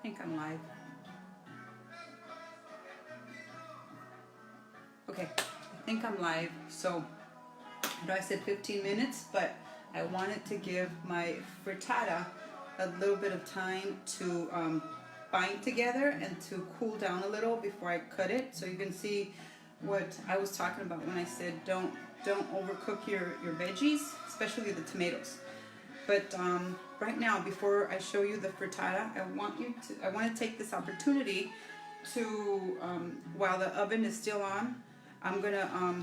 think I'm live. Okay, I think I'm live. So, I know I said 15 minutes, but I wanted to give my frittata a little bit of time to bind together and to cool down a little before I cut it. So you can see what I was talking about when I said don't overcook your veggies, especially the tomatoes. But right now, before I show you the frittata, I want to take this opportunity to while the oven is still on, I'm gonna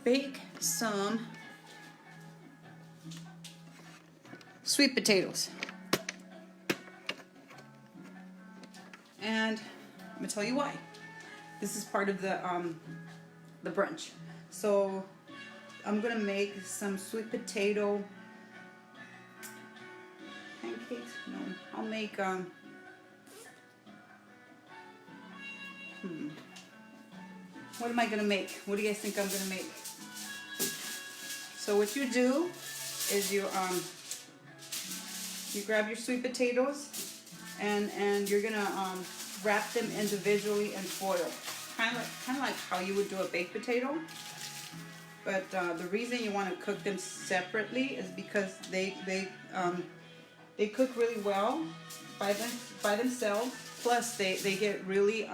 bake some sweet potatoes, and I'm gonna tell you why. This is part of the brunch. So I'm gonna make some sweet potato pancakes. No, I'll make what am I gonna make? What do you guys think I'm gonna make? So what you do is you grab your sweet potatoes and you're gonna wrap them individually in foil, kind of like how you would do a baked potato. But the reason you want to cook them separately is because they cook really well by themselves. Plus they get really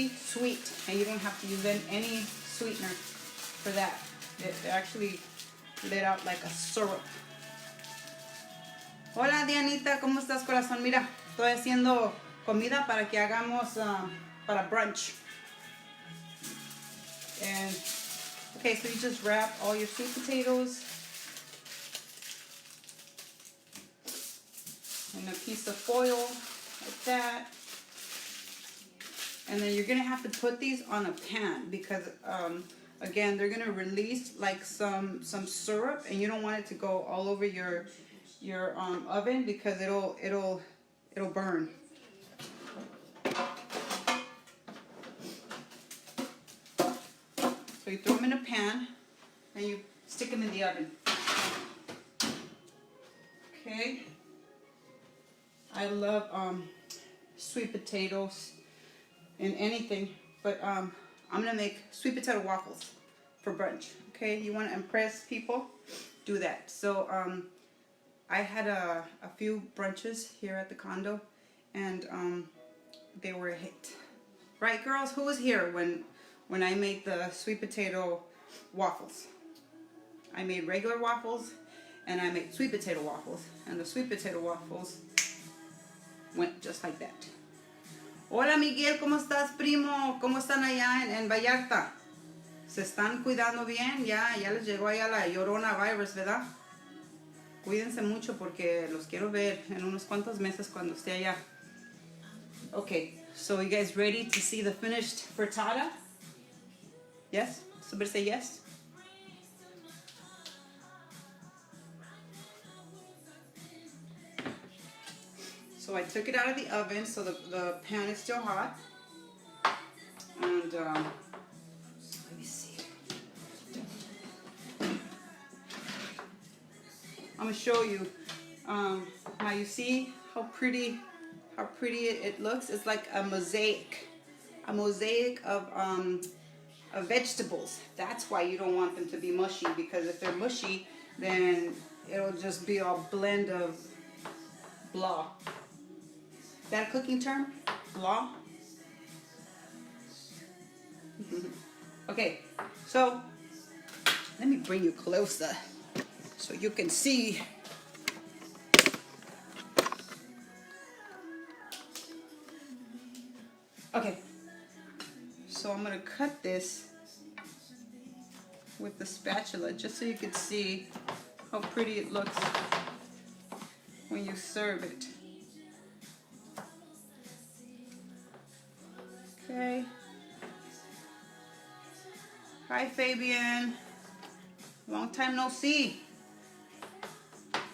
sweet, and you don't have to use any sweetener for that. It actually let out like a syrup. Hola Dianita, ¿cómo estás, corazón? Mira, estoy haciendo comida para que hagamos para brunch. And okay, so you just wrap all your sweet potatoes in a piece of foil like that. And then you're gonna have to put these on a pan because again, they're gonna release like some syrup, and you don't want it to go all over your oven because it'll burn. So you throw them in a pan and you stick them in the oven. Okay. I love sweet potatoes in anything, but I'm gonna make sweet potato waffles for brunch. Okay, you want to impress people? Do that. So I had a few brunches here at the condo, and they were a hit. Right, girls? Who was here when I made the sweet potato waffles? I made regular waffles and I made sweet potato waffles, and the sweet potato waffles went just like that. Hola Miguel, ¿cómo estás, primo? ¿Cómo están allá en Vallarta? ¿Se están cuidando bien? Ya les llegó allá la llorona virus, ¿verdad? Cuídense mucho porque los quiero ver en unos cuantos meses cuando esté allá. Okay, so you guys ready to see the finished frittata? Yes? Somebody say yes? So I took it out of the oven, so the pan is still hot. And let me see. I'm gonna show you. Now you see how pretty it looks. It's like a mosaic of vegetables. That's why you don't want them to be mushy, because if they're mushy, then it'll just be a blend of blah. Is that a cooking term? Blah? Okay, so let me bring you closer so you can see. Okay, so I'm gonna cut this with the spatula just so you can see how pretty it looks when you serve it. Okay. Hi Fabian. Long time no see.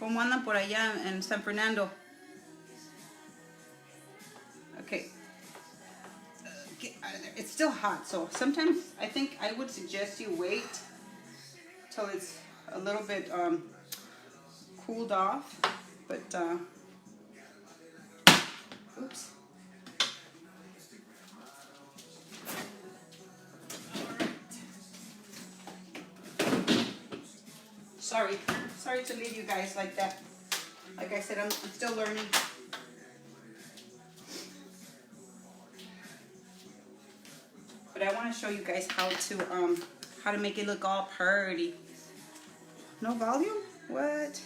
¿Cómo andan por allá en San Fernando? Okay. Get out of there. It's still hot, so sometimes I think I would suggest you wait till it's a little bit cooled off, but oops. Sorry to leave you guys like that. Like I said, I'm still learning. But I want to show you guys how to make it look all pretty. No volume? What?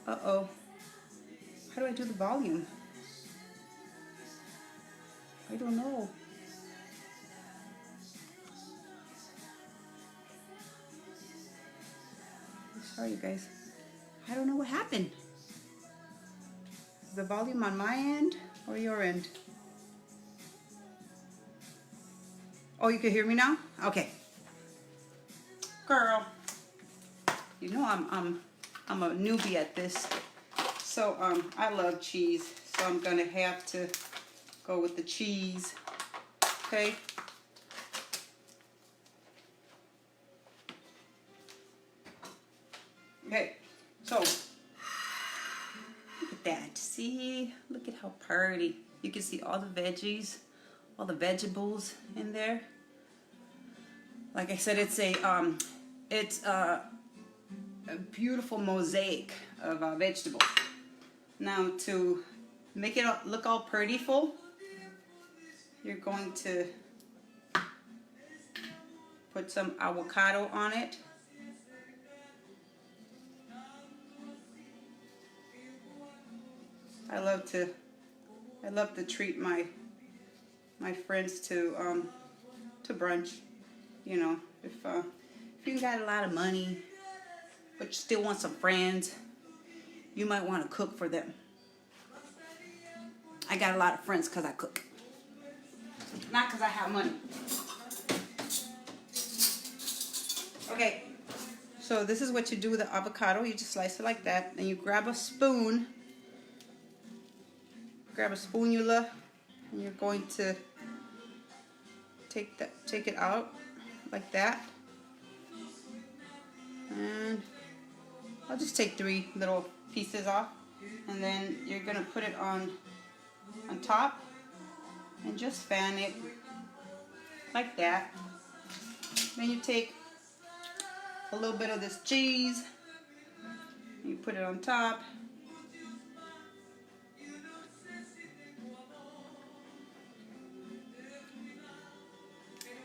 Uh-oh. How do I do the volume? I don't know. Sorry, you guys. I don't know what happened. Is the volume on my end or your end? Oh, you can hear me now? Okay. Girl, you know I'm a newbie at this. So I love cheese, so I'm gonna have to go with the cheese. Okay. Okay, so look at that. See, look at how pretty. You can see all the veggies, all the vegetables in there. Like I said, it's a beautiful mosaic of vegetables. Now to make it look all prettyful, you're going to put some avocado on it. I love to treat my friends to brunch. You know, if you got a lot of money but you still want some friends, you might want to cook for them. I got a lot of friends because I cook, not because I have money. Okay, so this is what you do with the avocado. You just slice it like that, and you grab a spoon. Grab a spoonula, and you're going to take it out like that. And I'll just take 3 little pieces off, and then you're gonna put it on top and just fan it like that. Then you take a little bit of this cheese, and you put it on top.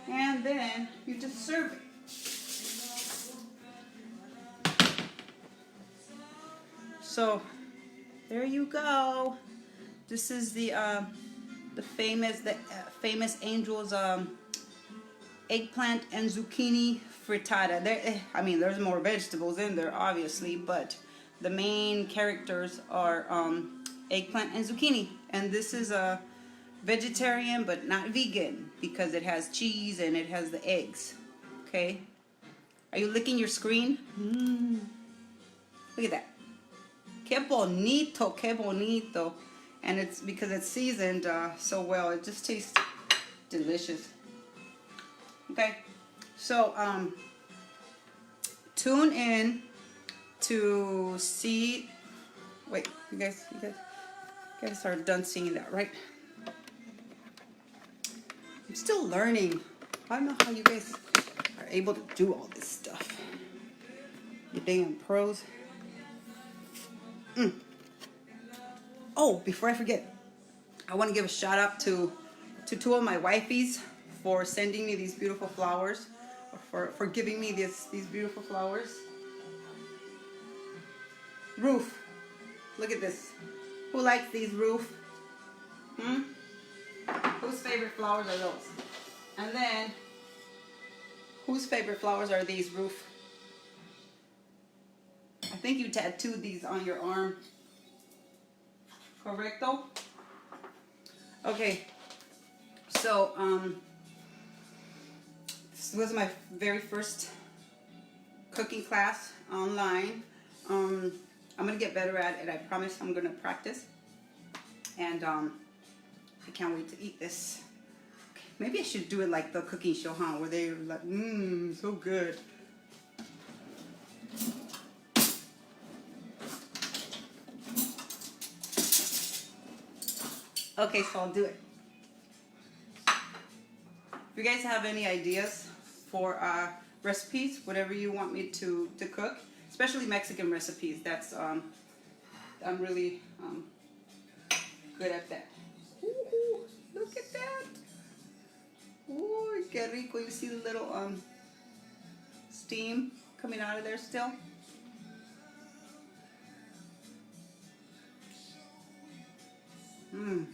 And then you just serve it. So there you go. This is the famous Angel's eggplant and zucchini frittata. There's more vegetables in there, obviously, but the main characters are eggplant and zucchini. And this is a vegetarian but not vegan because it has cheese and it has the eggs. Okay, are you licking your screen? Look at that. Que bonito, que bonito. And it's because it's seasoned so well, it just tastes delicious. Okay, so tune in to see. Wait, you guys are done seeing that, right? I'm still learning. I don't know how you guys are able to do all this stuff. You damn pros. Oh, before I forget, I want to give a shout out to 2 of my wifeys for sending me these beautiful flowers, or for giving me these beautiful flowers. Ruth, look at this. Who likes these, Ruth? Whose favorite flowers are those? And then, whose favorite flowers are these, Ruth? I think you tattooed these on your arm. Correcto? Okay. So, this was my very first cooking class online. I'm going to get better at it. I promise I'm going to practice. And I can't wait to eat this. Okay. Maybe I should do it like the cooking show, huh? Where they're like, so good. Okay, so I'll do it. If you guys have any ideas for recipes, whatever you want me to cook, especially Mexican recipes, that's I'm really good at that. Ooh, look at that! Ooh, que rico! You see the little steam coming out of there still. Mmm.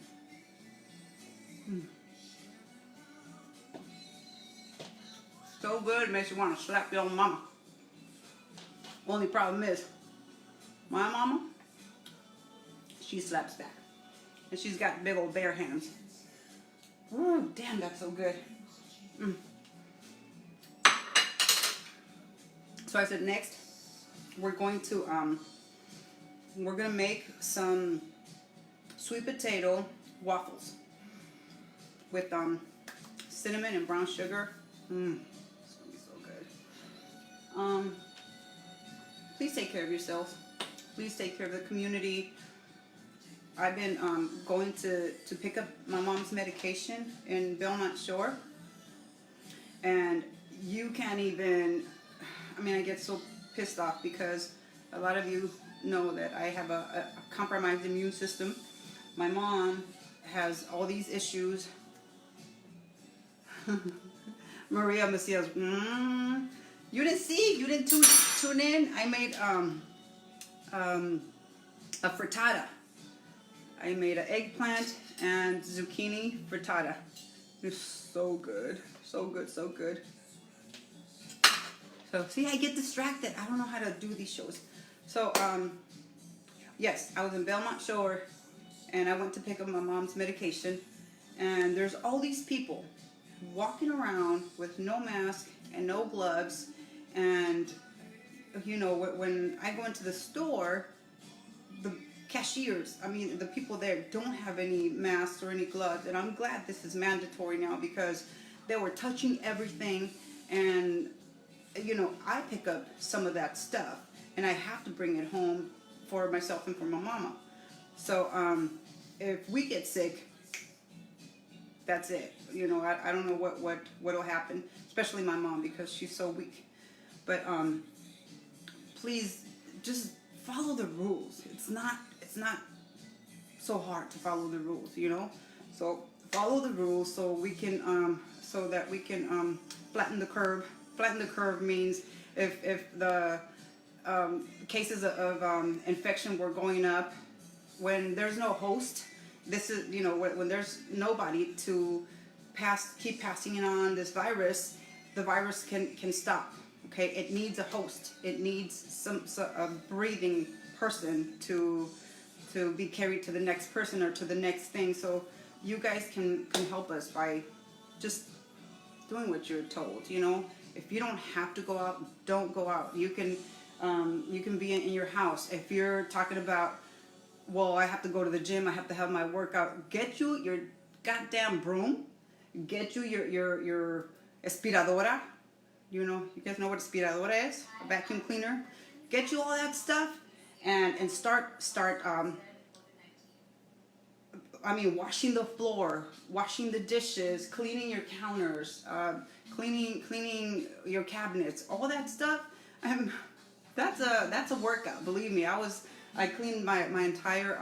So good, makes you want to slap your mama. Only problem is, my mama, she slaps back. And she's got big old bare hands. Ooh, damn, that's so good. So I said next, we're gonna make some sweet potato waffles with cinnamon and brown sugar. It's gonna be so good. Please take care of yourselves. Please take care of the community. I've been going to pick up my mom's medication in Belmont Shore, and you can't even, I mean, I get so pissed off because a lot of you know that I have a compromised immune system. My mom has all these issues. Maria Macias, you didn't see, you didn't tune in. I made a frittata. I made an eggplant and zucchini frittata. It's so good, so good, so good. So see, I get distracted. I don't know how to do these shows. So yes, I was in Belmont Shore, and I went to pick up my mom's medication, and there's all these people walking around with no mask and no gloves, and you know, when I go into the store, the cashiers, I mean the people there don't have any masks or any gloves, and I'm glad this is mandatory now because they were touching everything, and you know, I pick up some of that stuff and I have to bring it home for myself and for my mama. So if we get sick, that's it. You know, I don't know what'll happen, especially my mom because she's so weak. But please just follow the rules. It's not so hard to follow the rules, you know. So follow the rules so we can so that we can flatten the curve. Flatten the curve means if the cases of infection were going up, when there's no host, this is, you know, when there's nobody to keep passing it on this virus, the virus can stop. Okay, it needs a host. It needs a breathing person to be carried to the next person or to the next thing. So you guys can help us by just doing what you're told. You know, if you don't have to go out, don't go out. You can be in your house. If you're talking about, well, I have to go to the gym, I have to have my workout, get you your goddamn broom, get you your aspiradora. You know, you guys know what aspiradora is? A vacuum cleaner. Get you all that stuff and start I mean, washing the floor, washing the dishes, cleaning your counters, cleaning your cabinets, all that stuff. That's a workout. Believe me, I cleaned my entire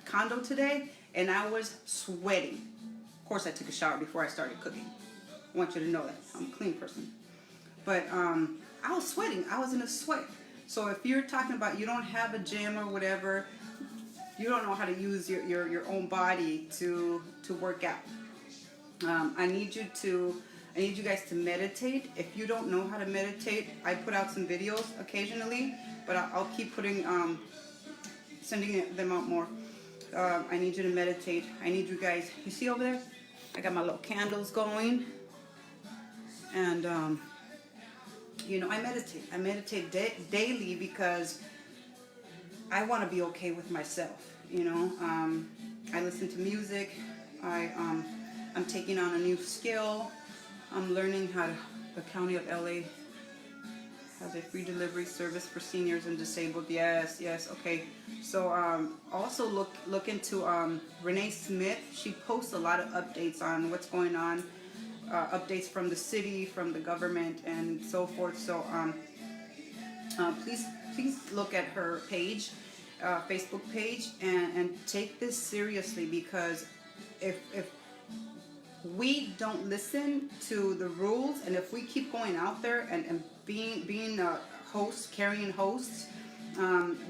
condo today, and I was sweating. Of course, I took a shower before I started cooking. I want you to know that I'm a clean person. But I was sweating. I was in a sweat. So if you're talking about you don't have a gym or whatever, you don't know how to use your own body to work out. I need you guys to meditate. If you don't know how to meditate, I put out some videos occasionally, but I'll keep sending them out more. I need you to meditate. I need you guys. You see over there? I got my little candles going, and you know, I meditate. I meditate daily because I want to be okay with myself. You know, I listen to music. I I'm taking on a new skill. I'm learning how the County of LA has a free delivery service for seniors and disabled. Yes, okay. So also look into Renee Smith. She posts a lot of updates on what's going on, updates from the city, from the government, and so forth. So please look at her page, Facebook page, and take this seriously, because if we don't listen to the rules, and if we keep going out there and being hosts, carrying hosts,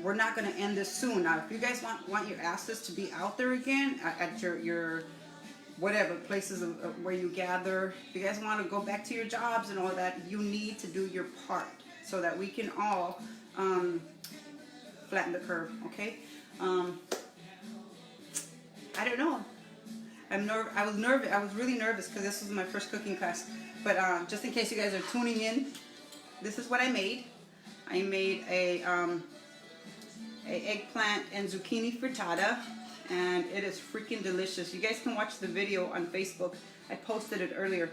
we're not going to end this soon. Now, if you guys want your asses to be out there again at your whatever places where you gather, if you guys want to go back to your jobs and all that, you need to do your part so that we can all flatten the curve. Okay. I don't know. I was nervous. I was really nervous because this was my first cooking class. But just in case you guys are tuning in, this is what I made. I made a eggplant and zucchini frittata, and it is freaking delicious. You guys can watch the video on Facebook. I posted it earlier.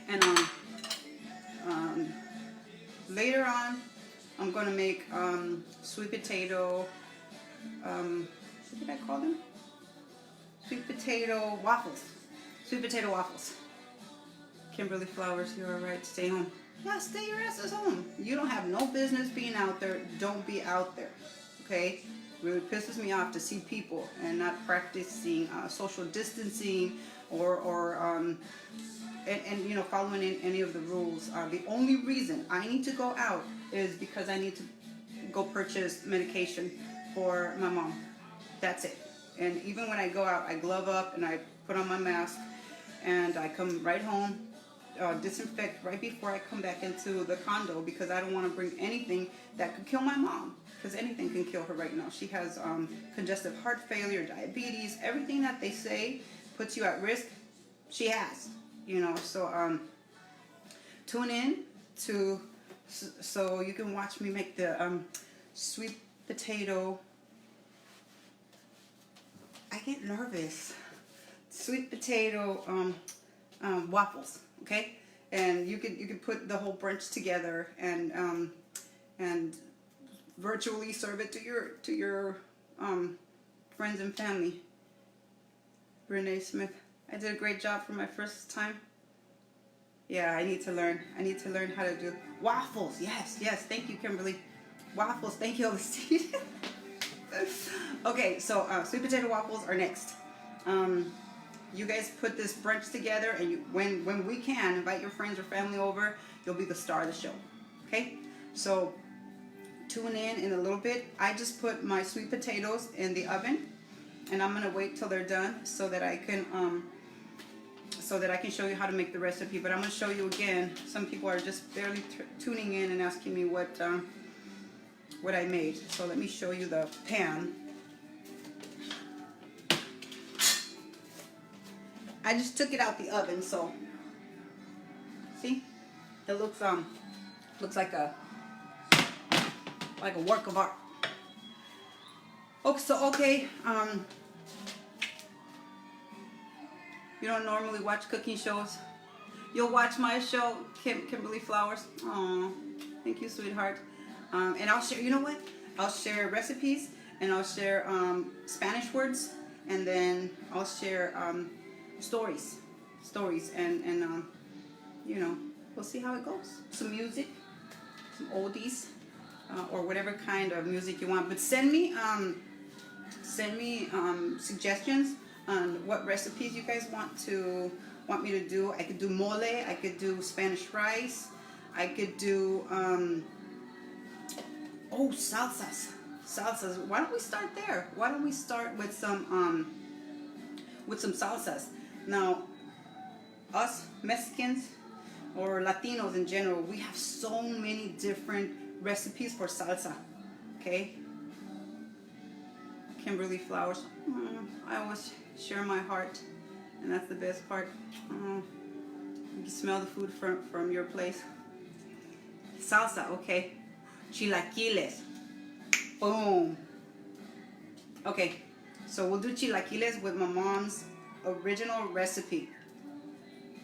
And later on, I'm gonna make sweet potato. What did I call them? Sweet potato waffles. Sweet potato waffles. Kimberly Flowers, you're alright. Stay home. Yeah, stay your asses home. You don't have no business being out there. Don't be out there. Okay? Really pisses me off to see people and not practicing social distancing or you know, following any of the rules. The only reason I need to go out is because I need to go purchase medication for my mom. That's it. And even when I go out, I glove up and I put on my mask, and I come right home, disinfect right before I come back into the condo, because I don't want to bring anything that could kill my mom, because anything can kill her right now. She has congestive heart failure, diabetes, everything that they say puts you at risk, she has, you know. So tune in to so you can watch me make the sweet potato. I get nervous. Sweet potato waffles, okay? And you could put the whole brunch together and virtually serve it to your friends and family. Renee Smith, I did a great job for my first time. Yeah, I need to learn. I need to learn how to do waffles. Yes. Thank you, Kimberly. Waffles. Thank you, Elsie. Okay, so sweet potato waffles are next. You guys put this brunch together, and when we can, invite your friends or family over. You'll be the star of the show. Okay, so tune in a little bit. I just put my sweet potatoes in the oven, and I'm gonna wait till they're done so that I can show you how to make the recipe. But I'm gonna show you again. Some people are just barely tuning in and asking me what I made. So let me show you the pan. I just took it out the oven, so see, it looks like a work of art. Okay, you don't normally watch cooking shows. You'll watch my show, Kimberly Flowers. Aw, thank you, sweetheart. And I'll share, you know what? I'll share recipes, and I'll share Spanish words, and then I'll share stories, and you know, we'll see how it goes. Some music, some oldies, or whatever kind of music you want. But send me suggestions on what recipes you guys want me to do. I could do mole. I could do Spanish rice. I could do salsas. Why don't we start there? Why don't we start with some salsas? Now, us Mexicans or Latinos in general, we have so many different recipes for salsa. Okay. Kimberly Flowers. I always share my heart, and that's the best part. You can smell the food from your place. Salsa, okay. Chilaquiles. Boom. Okay, so we'll do chilaquiles with my mom's original recipe.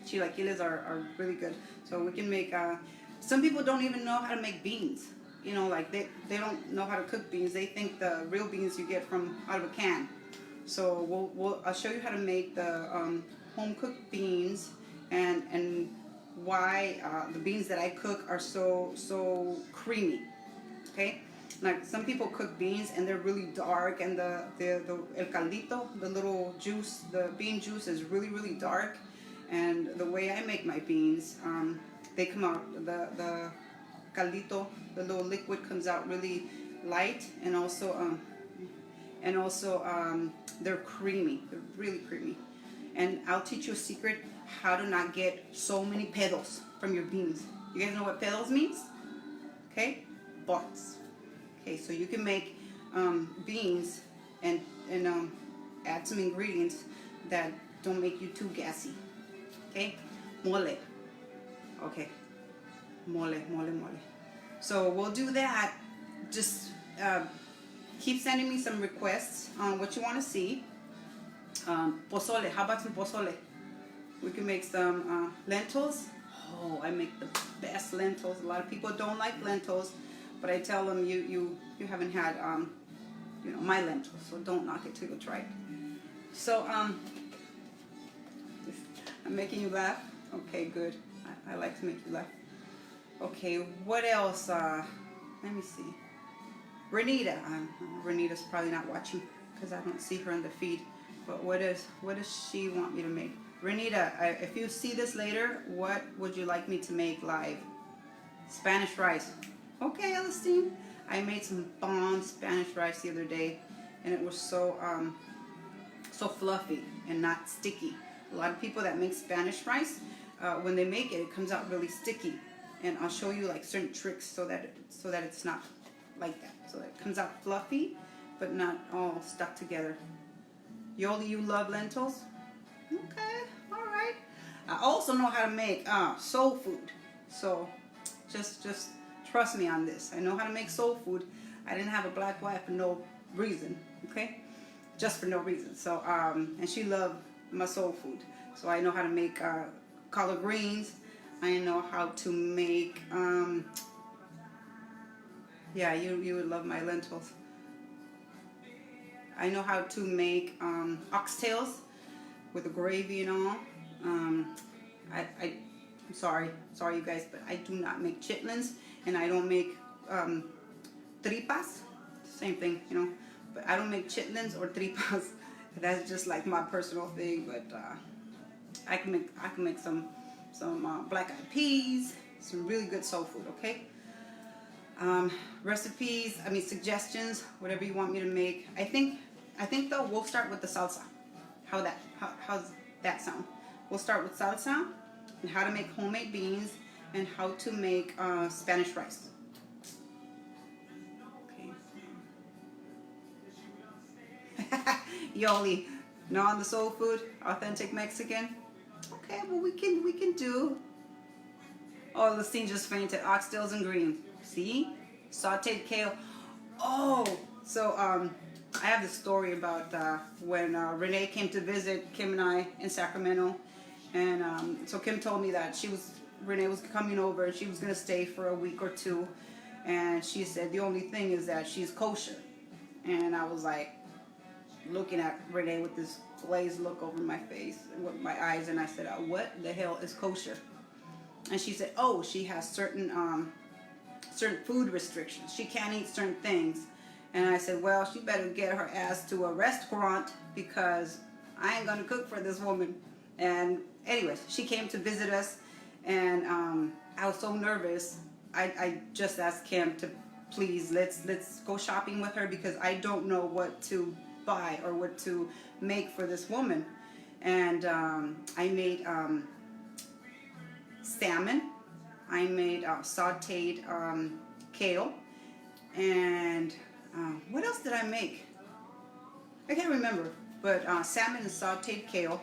Chilaquiles are really good. So we can make, some people don't even know how to make beans. You know, like they don't know how to cook beans. They think the real beans you get from out of a can. So I'll show you how to make the home cooked beans, and why the beans that I cook are so creamy. Okay, like some people cook beans and they're really dark, and the el caldito, the little juice, the bean juice is really dark. And the way I make my beans, they come out, the caldito, the little liquid comes out really light, and also they're creamy. They're really creamy. And I'll teach you a secret how to not get so many pedos from your beans. You guys know what pedos means? Okay, butts. Okay, so you can make beans and add some ingredients that don't make you too gassy. Okay, mole. Okay, mole. So we'll do that. Just keep sending me some requests on what you want to see. Pozole. How about some pozole? We can make some lentils. Oh, I make the best lentils. A lot of people don't like lentils, but I tell them you haven't had my lentils, so don't knock it till you try it. So I'm making you laugh. Okay, good. I like to make you laugh. Okay, what else? Let me see. Renita. Renita's probably not watching because I don't see her in the feed. But what does she want me to make? Renita, if you see this later, what would you like me to make live? Spanish rice. Okay, Elistine. I made some bomb Spanish rice the other day, and it was so fluffy and not sticky. A lot of people that make Spanish rice, when they make it, it comes out really sticky. And I'll show you like certain tricks so that it's not like that. So that it comes out fluffy, but not all stuck together. Yoli, you love lentils? Okay, all right. I also know how to make soul food. So just trust me on this. I know how to make soul food. I didn't have a black wife for no reason, okay? Just for no reason. So and she loved my soul food. So I know how to make collard greens. I know how to make you would love my lentils. I know how to make oxtails with the gravy and all. I'm sorry you guys, but I do not make chitlins, and I don't make tripas. Same thing, you know. But I don't make chitlins or tripas. That's just like my personal thing. But I can make some black eyed peas, some really good soul food. Okay. Recipes, suggestions, whatever you want me to make. I think though we'll start with the salsa. How's that sound? We'll start with salsa and how to make homemade beans and how to make Spanish rice. Okay. Yoli, not on the soul food, authentic Mexican. Okay, well we can do. Oh, Listine just fainted. Oxtails and greens. See? Sauteed kale. Oh, so I have this story about when Renee came to visit Kim and I in Sacramento, and so Kim told me that Renee was coming over and she was gonna stay for a week or two, and she said the only thing is that she's kosher, and I was like looking at Renee with this glazed look over my face and with my eyes, and I said, what the hell is kosher? And she said, oh, she has certain food restrictions. She can't eat certain things. And I said, well, she better get her ass to a restaurant because I ain't gonna cook for this woman. And anyways, she came to visit us, and I was so nervous. I just asked Kim to please let's go shopping with her because I don't know what to buy or what to make for this woman. And I made salmon. I made sauteed kale, and what else did I make? I can't remember, but salmon and sauteed kale.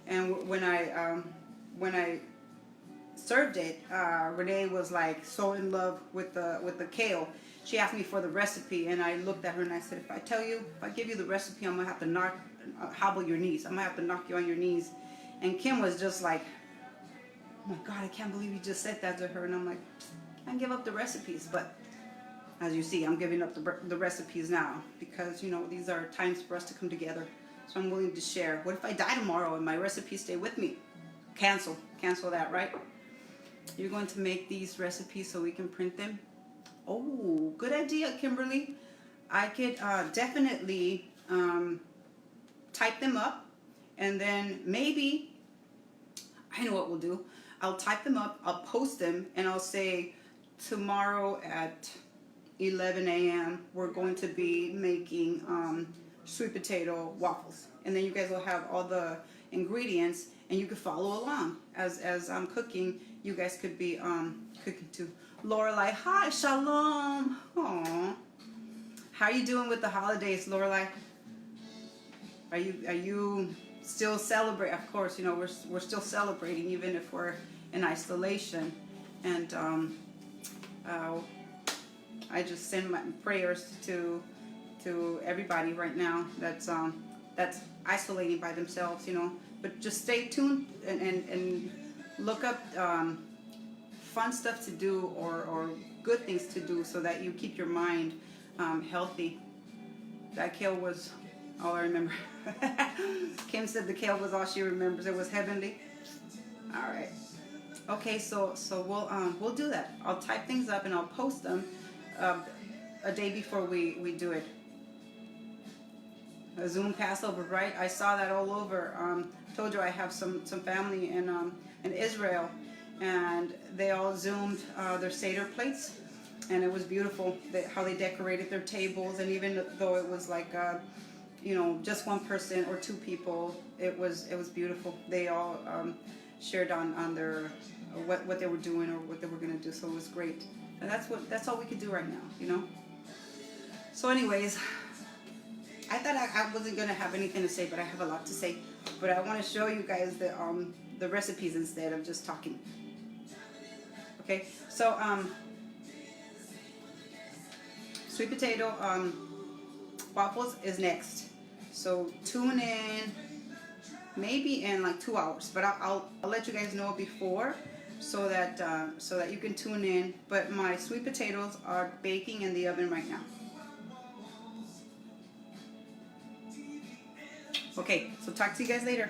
And when I served it, Renee was like so in love with the kale. She asked me for the recipe, and I looked at her and I said, if I give you the recipe, I'm gonna have to hobble your knees. I'm gonna have to knock you on your knees. And Kim was just like, oh my God, I can't believe you just said that to her. And I'm like, I can't give up the recipes. But as you see, I'm giving up the recipes now because, you know, these are times for us to come together. So I'm willing to share. What if I die tomorrow and my recipes stay with me? Cancel that, right? You're going to make these recipes so we can print them. Oh, good idea, Kimberly. I could definitely type them up, and then maybe, I know what we'll do. I'll type them up, I'll post them, and I'll say tomorrow at 11 a.m. we're going to be making sweet potato waffles. And then you guys will have all the ingredients, and you can follow along as I'm cooking. You guys could be cooking too. Lorelai, hi, shalom. Aww. How you doing with the holidays, Lorelai? Are you still celebrating? Of course, you know we're still celebrating even if we're in isolation. And I just send my prayers to everybody right now that's isolating by themselves, you know. But just stay tuned and look up fun stuff to do or good things to do so that you keep your mind healthy. That kale was all I remember. Kim said the kale was all she remembers. It was heavenly. All right. Okay, so we'll do that. I'll type things up and I'll post them a day before we do it. A Zoom Passover, right? I saw that all over. Told you I have some family in Israel, and they all Zoomed their Seder plates, and it was beautiful how they decorated their tables. And even though it was like you know, just one person or two people, it was beautiful. They all shared on their what they were doing or what they were gonna do, so it was great. And that's all we could do right now, you know. So anyways, I thought I wasn't gonna have anything to say, but I have a lot to say. But I want to show you guys the recipes instead of just talking. Okay, so sweet potato waffles is next. So tune in, maybe in like 2 hours, but I'll let you guys know before so that you can tune in. But my sweet potatoes are baking in the oven right now. Okay, so talk to you guys later.